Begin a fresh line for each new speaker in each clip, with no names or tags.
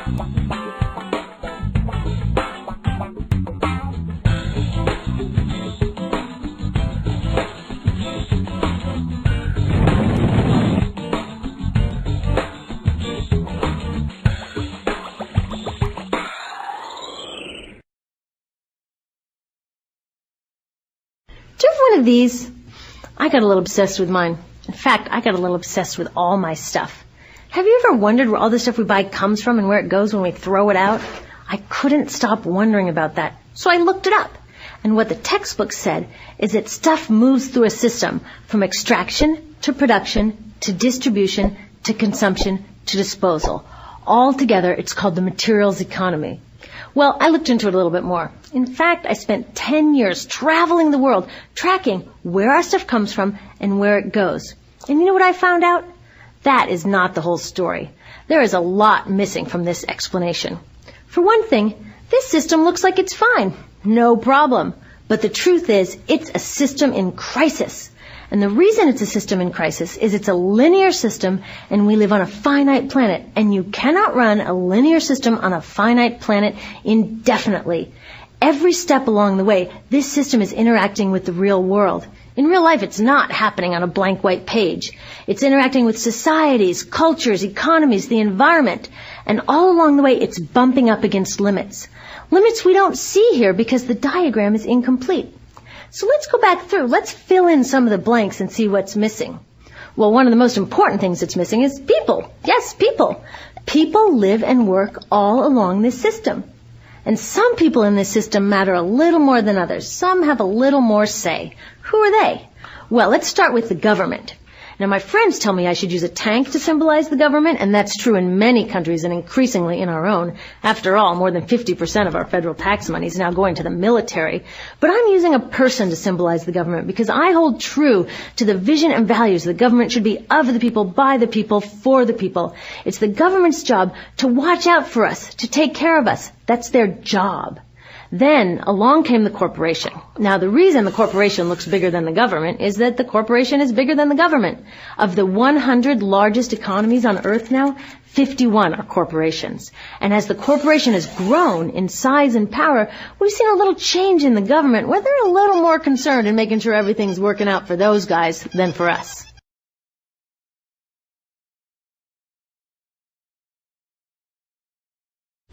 Do you have one of these? I got a little obsessed with mine. In fact, I got a little obsessed with all my stuff. Have you ever wondered where all the stuff we buy comes from and where it goes when we throw it out? I couldn't stop wondering about that, so I looked it up. And what the textbook said is that stuff moves through a system from extraction to production to distribution to consumption to disposal. All together, it's called the materials economy. Well, I looked into it a little bit more. In fact, I spent 10 years traveling the world, tracking where our stuff comes from and where it goes. And you know what I found out? That is not the whole story. There is a lot missing from this explanation. For one thing, this system looks like it's fine. No problem. But the truth is, it's a system in crisis. And the reason it's a system in crisis is it's a linear system and we live on a finite planet. And you cannot run a linear system on a finite planet indefinitely. Every step along the way, this system is interacting with the real world. In real life, it's not happening on a blank white page. It's interacting with societies, cultures, economies, the environment. And all along the way, it's bumping up against limits. Limits we don't see here because the diagram is incomplete. So let's go back through. Let's fill in some of the blanks and see what's missing. Well, one of the most important things that's missing is people. Yes, people. People live and work all along this system. And some people in this system matter a little more than others. Some have a little more say. Who are they? Well, let's start with the government. Now, my friends tell me I should use a tank to symbolize the government, and that's true in many countries and increasingly in our own. After all, more than 50% of our federal tax money is now going to the military. But I'm using a person to symbolize the government because I hold true to the vision and values the government should be of the people, by the people, for the people. It's the government's job to watch out for us, to take care of us. That's their job. Then along came the corporation. Now, the reason the corporation looks bigger than the government is that the corporation is bigger than the government. Of the 100 largest economies on Earth now, 51 are corporations. And as the corporation has grown in size and power, we've seen a little change in the government where they're a little more concerned in making sure everything's working out for those guys than for us.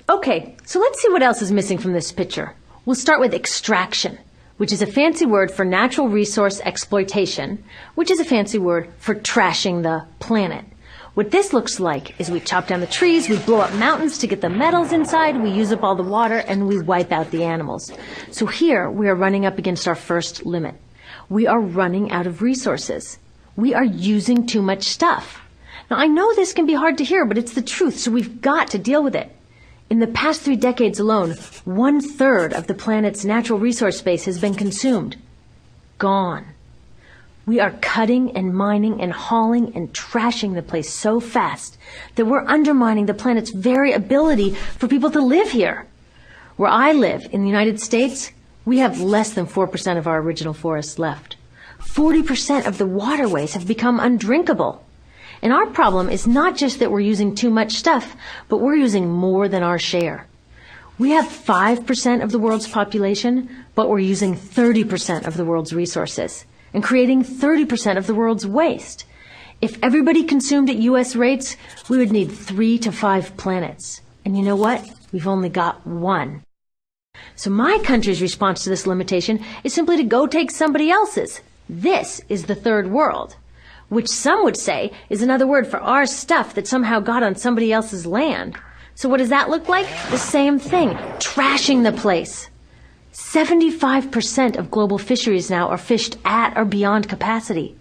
Okay, so let's see what else is missing from this picture. We'll start with extraction, which is a fancy word for natural resource exploitation, which is a fancy word for trashing the planet. What this looks like is we chop down the trees, we blow up mountains to get the metals inside, we use up all the water, and we wipe out the animals. So here we are running up against our first limit. We are running out of resources. We are using too much stuff. Now, I know this can be hard to hear, but it's the truth, so we've got to deal with it. In the past 3 decades alone, 1/3 of the planet's natural resource space has been consumed. Gone. We are cutting and mining and hauling and trashing the place so fast that we're undermining the planet's very ability for people to live here. Where I live, in the United States, we have less than 4% of our original forests left. 40% of the waterways have become undrinkable. And our problem is not just that we're using too much stuff, but we're using more than our share. We have 5% of the world's population, but we're using 30% of the world's resources and creating 30% of the world's waste. If everybody consumed at U.S. rates, we would need 3 to 5 planets. And you know what? We've only got 1. So my country's response to this limitation is simply to go take somebody else's. This is the third world, which some would say is another word for our stuff that somehow got on somebody else's land. So what does that look like? The same thing, trashing the place. 75% of global fisheries now are fished at or beyond capacity.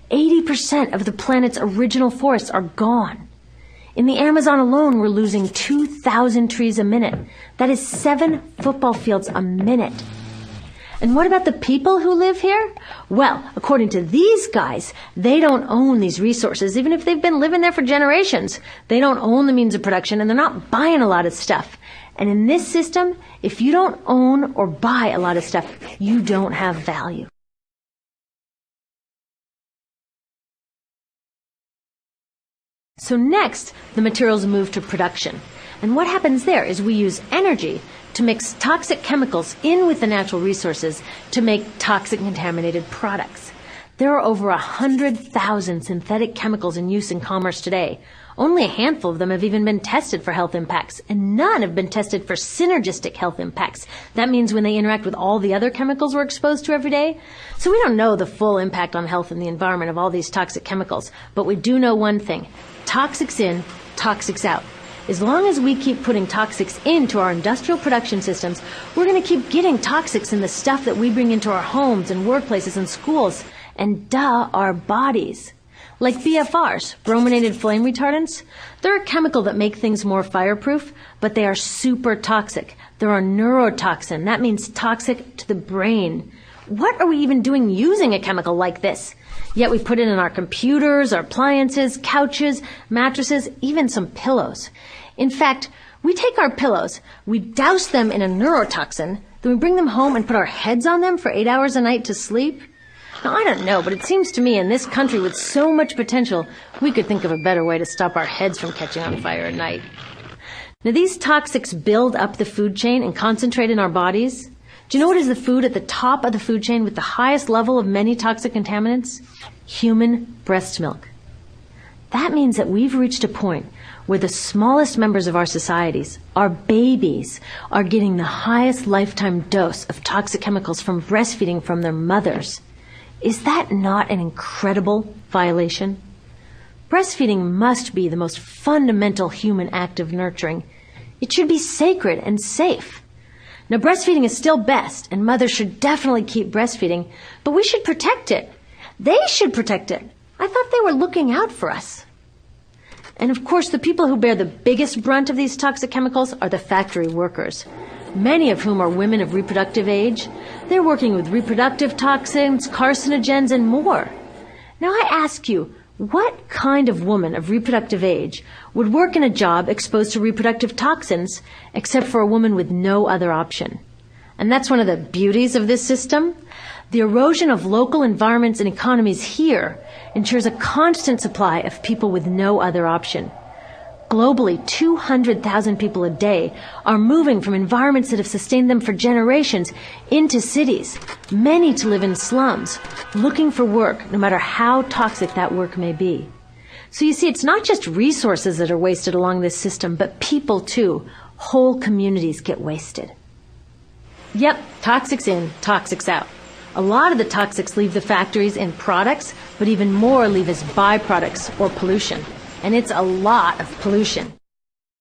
80% of the planet's original forests are gone. In the Amazon alone, we're losing 2,000 trees a minute. That is 7 football fields a minute. And what about the people who live here? Well, according to these guys, they don't own these resources, even if they've been living there for generations. They don't own the means of production, and they're not buying a lot of stuff. And in this system, if you don't own or buy a lot of stuff, you don't have value. So next, the materials move to production. And what happens there is we use energy to mix toxic chemicals in with the natural resources to make toxic contaminated products. There are over 100,000 synthetic chemicals in use in commerce today. Only a handful of them have even been tested for health impacts, and none have been tested for synergistic health impacts. That means when they interact with all the other chemicals we're exposed to every day. So we don't know the full impact on health and the environment of all these toxic chemicals, but we do know one thing. Toxics in, toxics out. As long as we keep putting toxics into our industrial production systems, we're going to keep getting toxics in the stuff that we bring into our homes and workplaces and schools, and our bodies. Like BFRs, brominated flame retardants, they're a chemical that make things more fireproof, but they are super toxic. They're a neurotoxin. That means toxic to the brain. What are we even doing using a chemical like this? Yet we put it in our computers, our appliances, couches, mattresses, even some pillows. In fact, we take our pillows, we douse them in a neurotoxin, then we bring them home and put our heads on them for 8 hours a night to sleep. Now, I don't know, but it seems to me in this country with so much potential, we could think of a better way to stop our heads from catching on fire at night. Now, these toxics build up the food chain and concentrate in our bodies. Do you know what is the food at the top of the food chain with the highest level of many toxic contaminants? Human breast milk. That means that we've reached a point where the smallest members of our societies, our babies, are getting the highest lifetime dose of toxic chemicals from breastfeeding from their mothers. Is that not an incredible violation? Breastfeeding must be the most fundamental human act of nurturing. It should be sacred and safe. Now, breastfeeding is still best, and mothers should definitely keep breastfeeding, but we should protect it. They should protect it. I thought they were looking out for us. And of course, the people who bear the biggest brunt of these toxic chemicals are the factory workers, many of whom are women of reproductive age. They're working with reproductive toxins, carcinogens, and more. Now I ask you, what kind of woman of reproductive age would work in a job exposed to reproductive toxins except for a woman with no other option? And that's one of the beauties of this system. The erosion of local environments and economies here ensures a constant supply of people with no other option. Globally, 200,000 people a day are moving from environments that have sustained them for generations into cities, many to live in slums, looking for work, no matter how toxic that work may be. So you see, it's not just resources that are wasted along this system, but people too. Whole communities get wasted. Yep, toxics in, toxics out. A lot of the toxics leave the factories in products, but even more leave as byproducts or pollution. And it's a lot of pollution.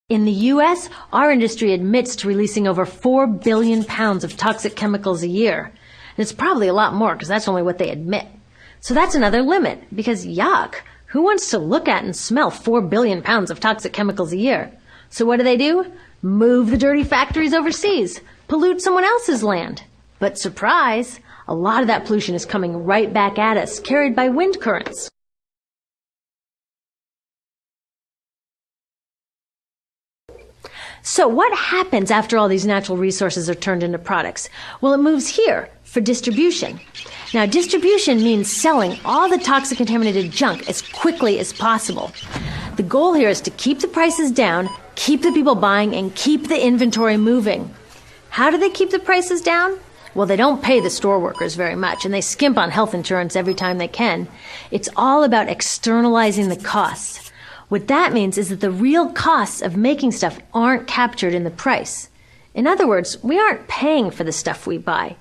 In the U.S., our industry admits to releasing over 4 billion pounds of toxic chemicals a year. And it's probably a lot more because that's only what they admit. So that's another limit because yuck, who wants to look at and smell 4 billion pounds of toxic chemicals a year? So what do? Move the dirty factories overseas, pollute someone else's land. But surprise, a lot of that pollution is coming right back at us, carried by wind currents. So what happens after all these natural resources are turned into products? Well, it moves here for distribution. Now, distribution means selling all the toxic contaminated junk as quickly as possible. The goal here is to keep the prices down, keep the people buying, and keep the inventory moving. How do they keep the prices down? Well, they don't pay the store workers very much, and they skimp on health insurance every time they can. It's all about externalizing the costs. What that means is that the real costs of making stuff aren't captured in the price. In other words, we aren't paying for the stuff we buy.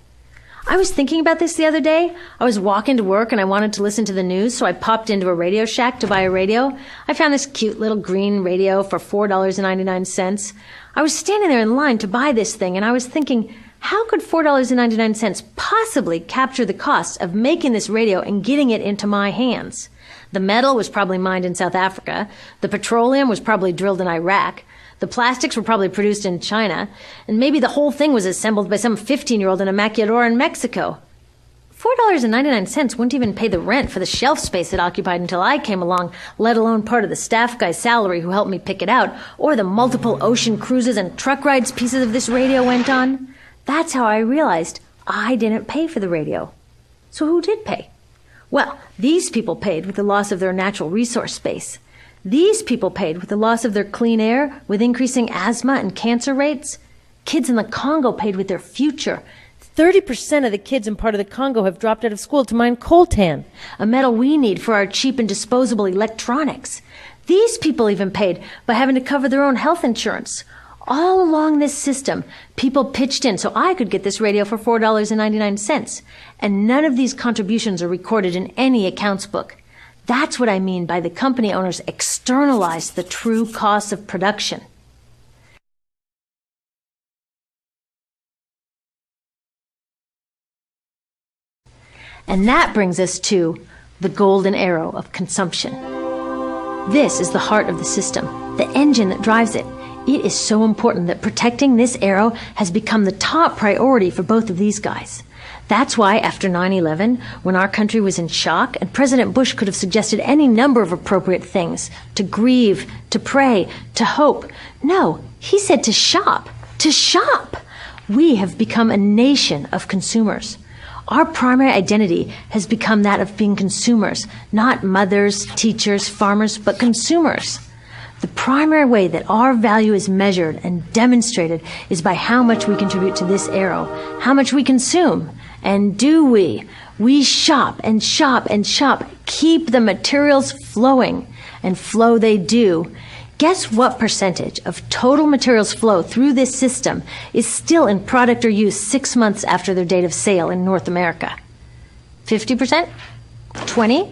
I was thinking about this the other day. I was walking to work and I wanted to listen to the news, so I popped into a Radio Shack to buy a radio. I found this cute little green radio for $4.99. I was standing there in line to buy this thing, and I was thinking, how could $4.99 possibly capture the cost of making this radio and getting it into my hands? The metal was probably mined in South Africa. The petroleum was probably drilled in Iraq. The plastics were probably produced in China. And maybe the whole thing was assembled by some 15-year-old in a maquiladora in Mexico. $4.99 wouldn't even pay the rent for the shelf space it occupied until I came along, let alone part of the staff guy's salary who helped me pick it out, or the multiple ocean cruises and truck rides pieces of this radio went on. That's how I realized I didn't pay for the radio. So who did pay? Well, these people paid with the loss of their natural resource space. These people paid with the loss of their clean air, with increasing asthma and cancer rates. Kids in the Congo paid with their future. 30% of the kids in part of the Congo have dropped out of school to mine coltan, a metal we need for our cheap and disposable electronics. These people even paid by having to cover their own health insurance. All along this system, people pitched in so I could get this radio for $4.99. And none of these contributions are recorded in any accounts book. That's what I mean by the company owners externalized the true costs of production. And that brings us to the golden arrow of consumption. This is the heart of the system, the engine that drives it. It is so important that protecting this arrow has become the top priority for both of these guys. That's why after 9/11, when our country was in shock, and President Bush could have suggested any number of appropriate things, to grieve, to pray, to hope. No, he said to shop, to shop. We have become a nation of consumers. Our primary identity has become that of being consumers, not mothers, teachers, farmers, but consumers. The primary way that our value is measured and demonstrated is by how much we contribute to this arrow, how much we consume. And do we? We shop and shop and shop, keep the materials flowing, and flow they do. Guess what percentage of total materials flow through this system is still in product or use 6 months after their date of sale in North America? 50%? 20?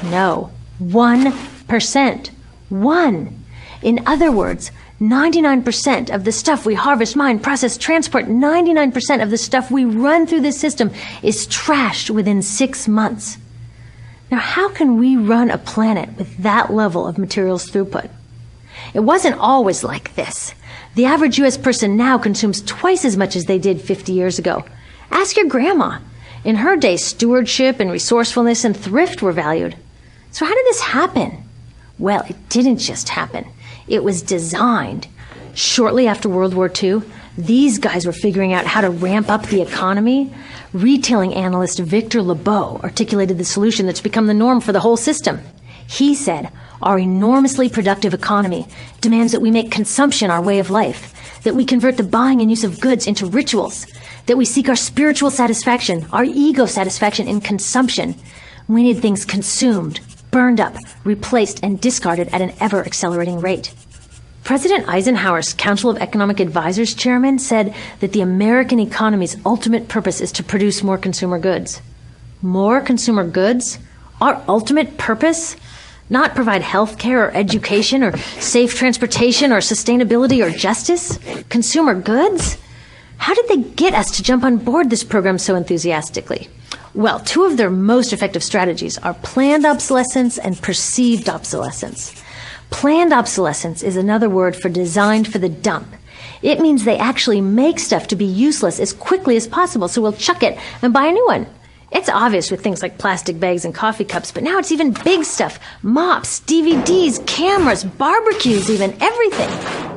No, 1%. 1. In other words, 99% of the stuff we harvest, mine, process, transport, 99% of the stuff we run through this system is trashed within 6 months. Now, how can we run a planet with that level of materials throughput? It wasn't always like this. The average U.S. person now consumes twice as much as they did 50 years ago. Ask your grandma. In her day, stewardship and resourcefulness and thrift were valued. So how did this happen? Well, it didn't just happen. It was designed. Shortly after World War II, these guys were figuring out how to ramp up the economy. Retailing analyst Victor Lebeau articulated the solution that's become the norm for the whole system. He said, our enormously productive economy demands that we make consumption our way of life, that we convert the buying and use of goods into rituals, that we seek our spiritual satisfaction, our ego satisfaction in consumption. We need things consumed, burned up, replaced, and discarded at an ever-accelerating rate. President Eisenhower's Council of Economic Advisors chairman said that the American economy's ultimate purpose is to produce more consumer goods. More consumer goods? Our ultimate purpose? Not provide health care or education or safe transportation or sustainability or justice? Consumer goods? How did they get us to jump on board this program so enthusiastically? Well, two of their most effective strategies are planned obsolescence and perceived obsolescence. Planned obsolescence is another word for designed for the dump. It means they actually make stuff to be useless as quickly as possible, so we'll chuck it and buy a new one. It's obvious with things like plastic bags and coffee cups, but now it's even big stuff. Mops, DVDs, cameras, barbecues even, everything.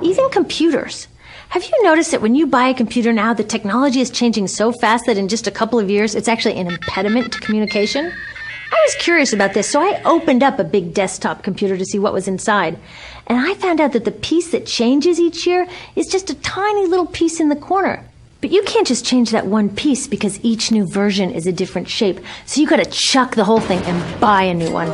Even computers. Have you noticed that when you buy a computer now, the technology is changing so fast that in just a couple of years, it's actually an impediment to communication? I was curious about this, so I opened up a big desktop computer to see what was inside. And I found out that the piece that changes each year is just a tiny little piece in the corner. But you can't just change that one piece because each new version is a different shape. So you gotta chuck the whole thing and buy a new one.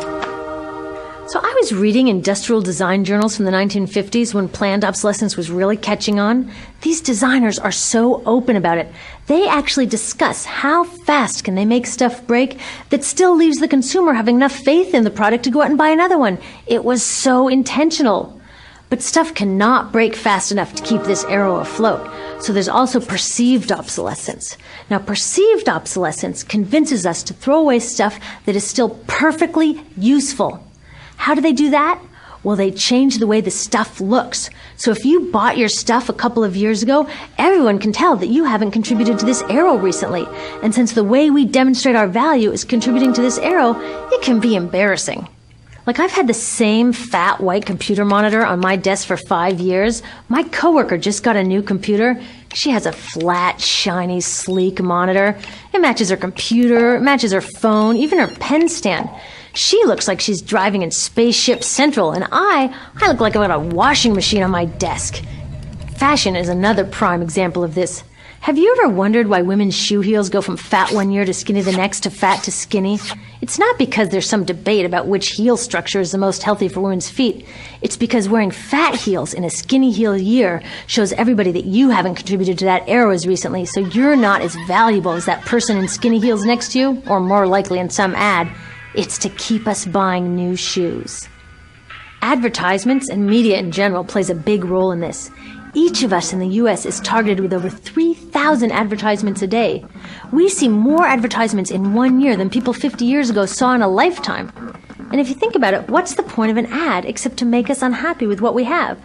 So I was reading industrial design journals from the 1950s when planned obsolescence was really catching on. These designers are so open about it. They actually discuss how fast can they make stuff break that still leaves the consumer having enough faith in the product to go out and buy another one. It was so intentional. But stuff cannot break fast enough to keep this arrow afloat. So there's also perceived obsolescence. Now, perceived obsolescence convinces us to throw away stuff that is still perfectly useful. How do they do that? Well, they change the way the stuff looks. So if you bought your stuff a couple of years ago, everyone can tell that you haven't contributed to this arrow recently. And since the way we demonstrate our value is contributing to this arrow, it can be embarrassing. Like, I've had the same fat white computer monitor on my desk for 5 years. My coworker just got a new computer. She has a flat, shiny, sleek monitor. It matches her computer, it matches her phone, even her pen stand. She looks like she's driving in Spaceship Central, and I look like I've got a washing machine on my desk. Fashion is another prime example of this. Have you ever wondered why women's shoe heels go from fat one year to skinny the next to fat to skinny? It's not because there's some debate about which heel structure is the most healthy for women's feet. It's because wearing fat heels in a skinny heel year shows everybody that you haven't contributed to that arrow as recently, so you're not as valuable as that person in skinny heels next to you, or more likely in some ad. It's to keep us buying new shoes. Advertisements and media in general plays a big role in this. Each of us in the U.S. is targeted with over 3,000 advertisements a day. We see more advertisements in 1 year than people 50 years ago saw in a lifetime. And if you think about it, what's the point of an ad except to make us unhappy with what we have?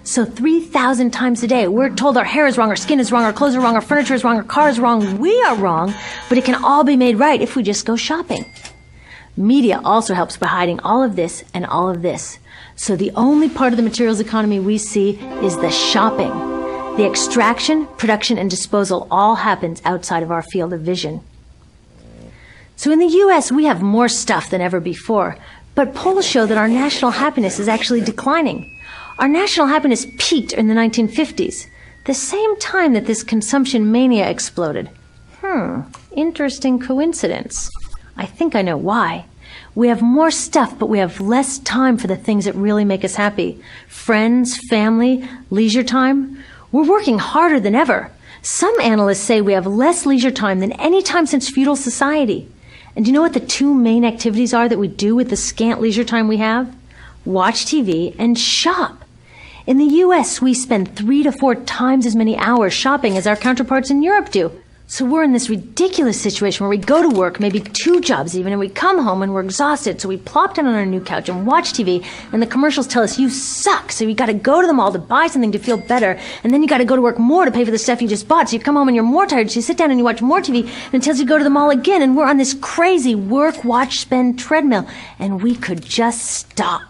So 3,000 times a day, we're told our hair is wrong, our skin is wrong, our clothes are wrong, our furniture is wrong, our car is wrong, we are wrong, but it can all be made right if we just go shopping. Media also helps by hiding all of this and all of this. So the only part of the materials economy we see is the shopping. The extraction, production, and disposal all happens outside of our field of vision. So in the U.S., we have more stuff than ever before, but polls show that our national happiness is actually declining. Our national happiness peaked in the 1950s, the same time that this consumption mania exploded. Interesting coincidence. I think I know why. We have more stuff, but we have less time for the things that really make us happy. Friends, family, leisure time. We're working harder than ever. Some analysts say we have less leisure time than any time since feudal society. And do you know what the two main activities are that we do with the scant leisure time we have? Watch TV and shop. In the U.S., we spend 3 to 4 times as many hours shopping as our counterparts in Europe do. So we're in this ridiculous situation where we go to work, maybe 2 jobs even, and we come home and we're exhausted, so we plop down on our new couch and watch TV, and the commercials tell us you suck, so you gotta go to the mall to buy something to feel better, and then you gotta go to work more to pay for the stuff you just bought, so you come home and you're more tired, so you sit down and you watch more TV, and it tells you to go to the mall again, and we're on this crazy work, watch, spend treadmill, and we could just stop.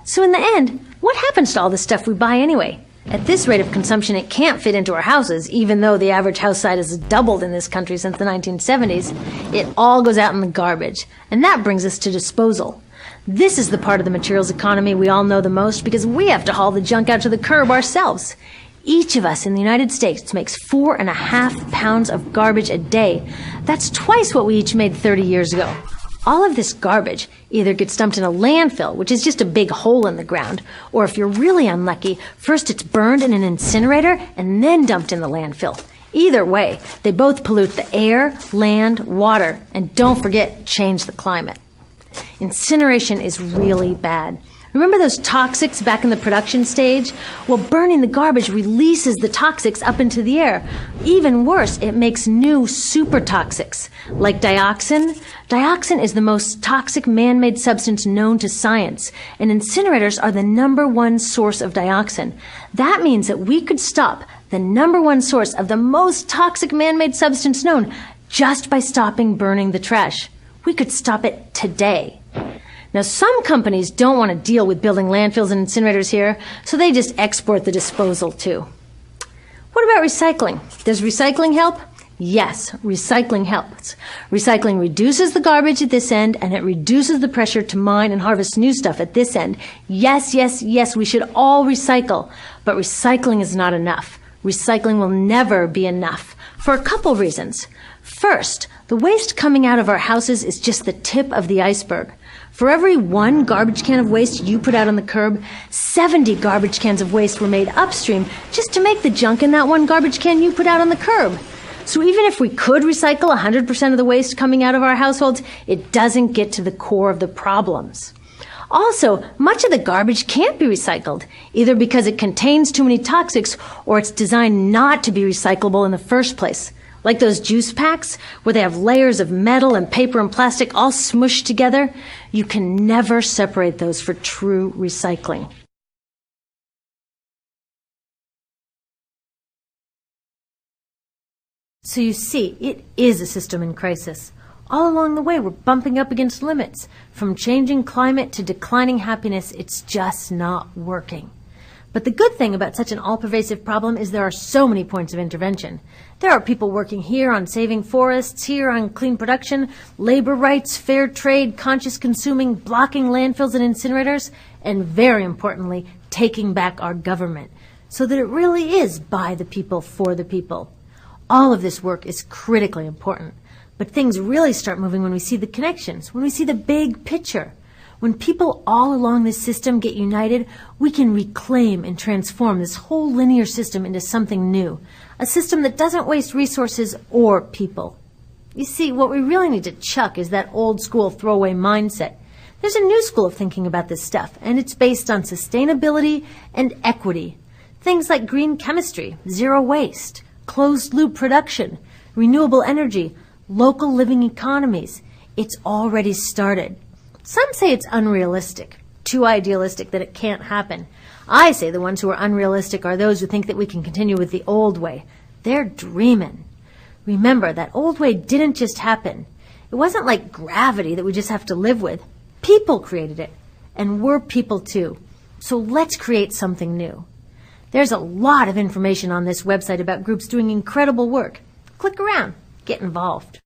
So in the end, what happens to all the stuff we buy anyway? At this rate of consumption, it can't fit into our houses, even though the average house size has doubled in this country since the 1970s. It all goes out in the garbage. And that brings us to disposal. This is the part of the materials economy we all know the most because we have to haul the junk out to the curb ourselves. Each of us in the United States makes 4.5 pounds of garbage a day. That's twice what we each made 30 years ago. All of this garbage either gets dumped in a landfill, which is just a big hole in the ground, or if you're really unlucky, first it's burned in an incinerator and then dumped in the landfill. Either way, they both pollute the air, land, water, and don't forget, change the climate. Incineration is really bad. Remember those toxics back in the production stage? Well, burning the garbage releases the toxics up into the air. Even worse, it makes new super toxics, like dioxin. Dioxin is the most toxic man-made substance known to science, and incinerators are the #1 source of dioxin. That means that we could stop the #1 source of the most toxic man-made substance known just by stopping burning the trash. We could stop it today. Now, some companies don't want to deal with building landfills and incinerators here, so they just export the disposal too. What about recycling? Does recycling help? Yes, recycling helps. Recycling reduces the garbage at this end, and it reduces the pressure to mine and harvest new stuff at this end. Yes, yes, yes, we should all recycle, but recycling is not enough. Recycling will never be enough for a couple reasons. First, the waste coming out of our houses is just the tip of the iceberg. For every 1 garbage can of waste you put out on the curb, 70 garbage cans of waste were made upstream just to make the junk in that 1 garbage can you put out on the curb. So even if we could recycle 100% of the waste coming out of our households, it doesn't get to the core of the problems. Also, much of the garbage can't be recycled, either because it contains too many toxics or it's designed not to be recyclable in the first place. Like those juice packs, where they have layers of metal and paper and plastic all smushed together, you can never separate those for true recycling. So you see, it is a system in crisis. All along the way, we're bumping up against limits. From changing climate to declining happiness, it's just not working. But the good thing about such an all-pervasive problem is there are so many points of intervention. There are people working here on saving forests, here on clean production, labor rights, fair trade, conscious consuming, blocking landfills and incinerators, and very importantly, taking back our government so that it really is by the people, for the people. All of this work is critically important, but things really start moving when we see the connections, when we see the big picture. When people all along this system get united, we can reclaim and transform this whole linear system into something new, a system that doesn't waste resources or people. You see, what we really need to chuck is that old school throwaway mindset. There's a new school of thinking about this stuff, and it's based on sustainability and equity. Things like green chemistry, zero waste, closed-loop production, renewable energy, local living economies. It's already started. Some say it's unrealistic, too idealistic that it can't happen. I say the ones who are unrealistic are those who think that we can continue with the old way. They're dreaming. Remember, that old way didn't just happen. It wasn't like gravity that we just have to live with. People created it, and we're people too. So let's create something new. There's a lot of information on this website about groups doing incredible work. Click around, get involved.